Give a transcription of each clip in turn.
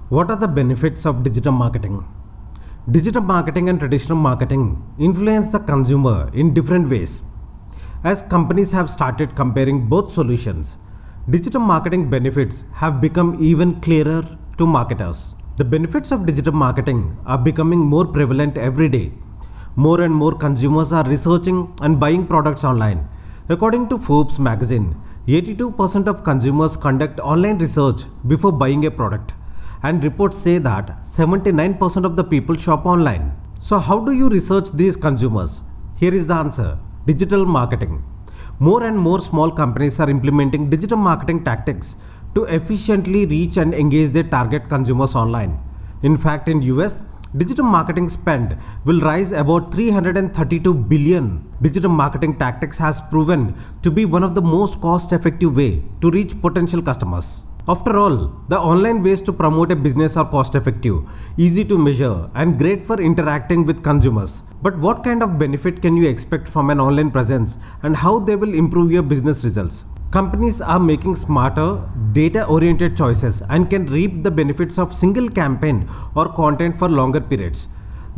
What are the benefits of digital marketing? Digital marketing and traditional marketing influence the consumer in different ways. As companies have started comparing both solutions, digital marketing benefits have become even clearer to marketers. The benefits of digital marketing are becoming more prevalent every day. More and more consumers are researching and buying products online. According to Forbes magazine, 82% of consumers conduct online research before buying a product, and reports say that 79% of the people shop online. So, how do you research these consumers? Here is the answer: digital marketing. More and more small companies are implementing digital marketing tactics to efficiently reach and engage their target consumers online. In fact, in US, digital marketing spend will rise about 332 billion. Digital marketing tactics has proven to be one of the most cost-effective way to reach potential customers. After all, the online ways to promote a business are cost-effective, easy to measure, and great for interacting with consumers. But what kind of benefit can you expect from an online presence, and how they will improve your business results? Companies are making smarter, data-oriented choices and can reap the benefits of single campaign or content for longer periods.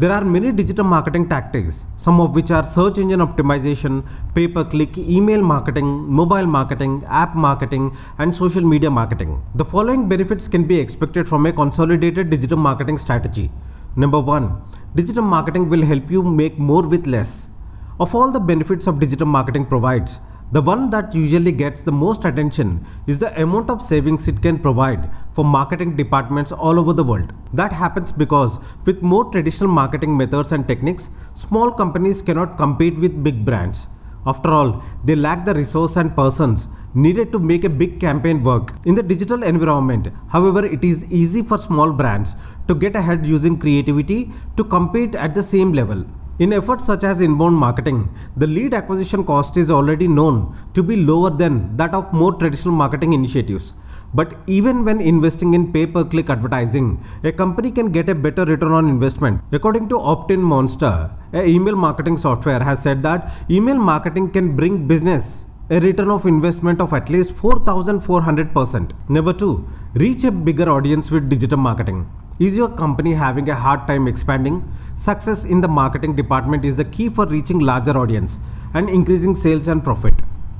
There are many digital marketing tactics, some of which are search engine optimization, pay-per-click, email marketing, mobile marketing, app marketing, and social media marketing. The following benefits can be expected from a consolidated digital marketing strategy. Number 1. Digital marketing will help you make more with less. Of all the benefits of digital marketing provides, the one that usually gets the most attention is the amount of savings it can provide for marketing departments all over the world. That happens because with more traditional marketing methods and techniques, small companies cannot compete with big brands. After all, they lack the resource and persons needed to make a big campaign work. In the digital environment, however, it is easy for small brands to get ahead using creativity to compete at the same level. In efforts such as inbound marketing, the lead acquisition cost is already known to be lower than that of more traditional marketing initiatives. But even when investing in pay-per-click advertising, a company can get a better return on investment. According to Opt-in Monster, an email marketing software has said that email marketing can bring business a return of investment of at least 4,400%. Number 2. Reach a bigger audience with digital marketing. Is your company having a hard time expanding? Success in the marketing department is the key for reaching larger audience and increasing sales and profit.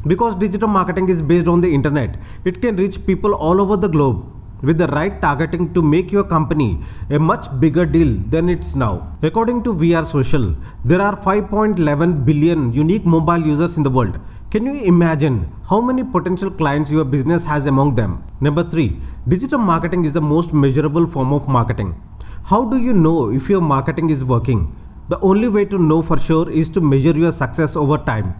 Because digital marketing is based on the internet, it can reach people all over the globe with the right targeting to make your company a much bigger deal than it's now. According to VR Social, there are 5.11 billion unique mobile users in the world. Can you imagine how many potential clients your business has among them? Number 3. Digital marketing is the most measurable form of marketing. How do you know if your marketing is working? The only way to know for sure is to measure your success over time.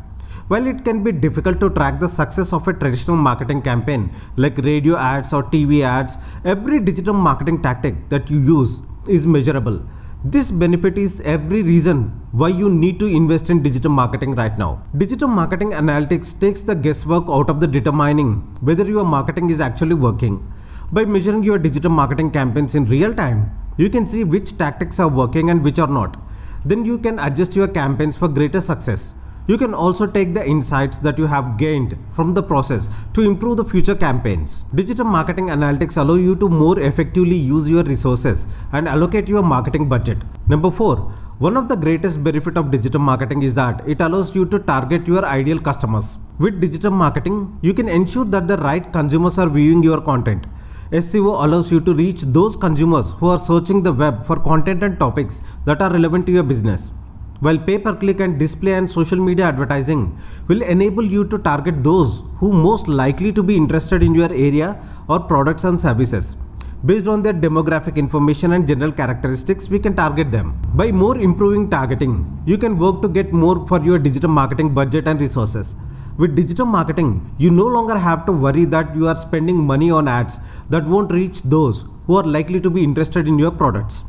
While it can be difficult to track the success of a traditional marketing campaign like radio ads or TV ads, every digital marketing tactic that you use is measurable. This benefit is every reason why you need to invest in digital marketing right now. Digital marketing analytics takes the guesswork out of the determining whether your marketing is actually working. By measuring your digital marketing campaigns in real time, you can see which tactics are working and which are not. Then you can adjust your campaigns for greater success. You can also take the insights that you have gained from the process to improve the future campaigns. Digital marketing analytics allow you to more effectively use your resources and allocate your marketing budget. Number 4. One of the greatest benefit of digital marketing is that it allows you to target your ideal customers. With digital marketing, you can ensure that the right consumers are viewing your content. SEO allows you to reach those consumers who are searching the web for content and topics that are relevant to your business. While pay-per-click and display and social media advertising will enable you to target those who most likely to be interested in your area or products and services. Based on their demographic information and general characteristics, we can target them. By more improving targeting, you can work to get more for your digital marketing budget and resources. With digital marketing, you no longer have to worry that you are spending money on ads that won't reach those who are likely to be interested in your products.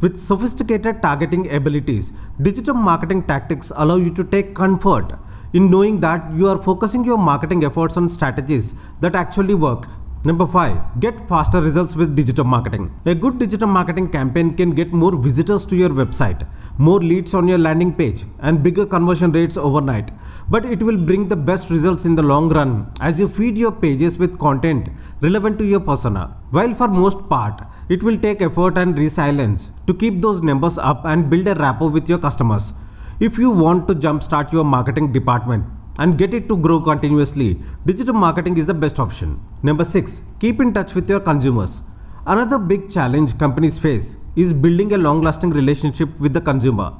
With sophisticated targeting abilities, digital marketing tactics allow you to take comfort in knowing that you are focusing your marketing efforts on strategies that actually work. Number 5. Get faster results with digital marketing. A good digital marketing campaign can get more visitors to your website, more leads on your landing page, and bigger conversion rates overnight. But it will bring the best results in the long run as you feed your pages with content relevant to your persona. While for most part, it will take effort and resilience to keep those numbers up and build a rapport with your customers. If you want to jumpstart your marketing department and get it to grow continuously, digital marketing is the best option. Number 6. Keep in touch with your consumers. Another big challenge companies face is building a long-lasting relationship with the consumer.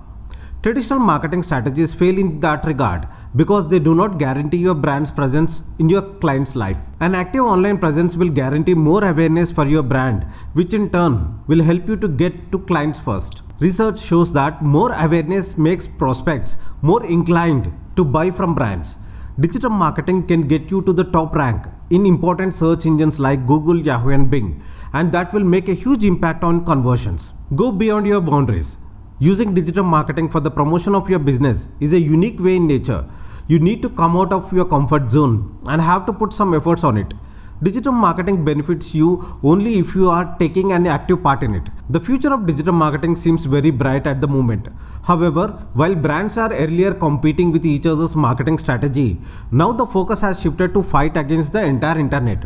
Traditional marketing strategies fail in that regard because they do not guarantee your brand's presence in your client's life. An active online presence will guarantee more awareness for your brand, which in turn will help you to get to clients first. Research shows that more awareness makes prospects more inclined to buy from brands. Digital marketing can get you to the top rank in important search engines like Google, Yahoo, and Bing, and that will make a huge impact on conversions. Go beyond your boundaries. Using digital marketing for the promotion of your business is a unique way in nature. You need to come out of your comfort zone and have to put some efforts on it. Digital marketing benefits you only if you are taking an active part in it. The future of digital marketing seems very bright at the moment. However, while brands are earlier competing with each other's marketing strategy, now the focus has shifted to fight against the entire internet.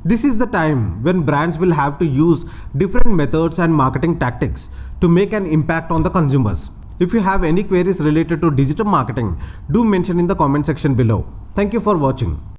This is the time when brands will have to use different methods and marketing tactics to make an impact on the consumers. If you have any queries related to digital marketing, do mention in the comment section below. Thank you for watching.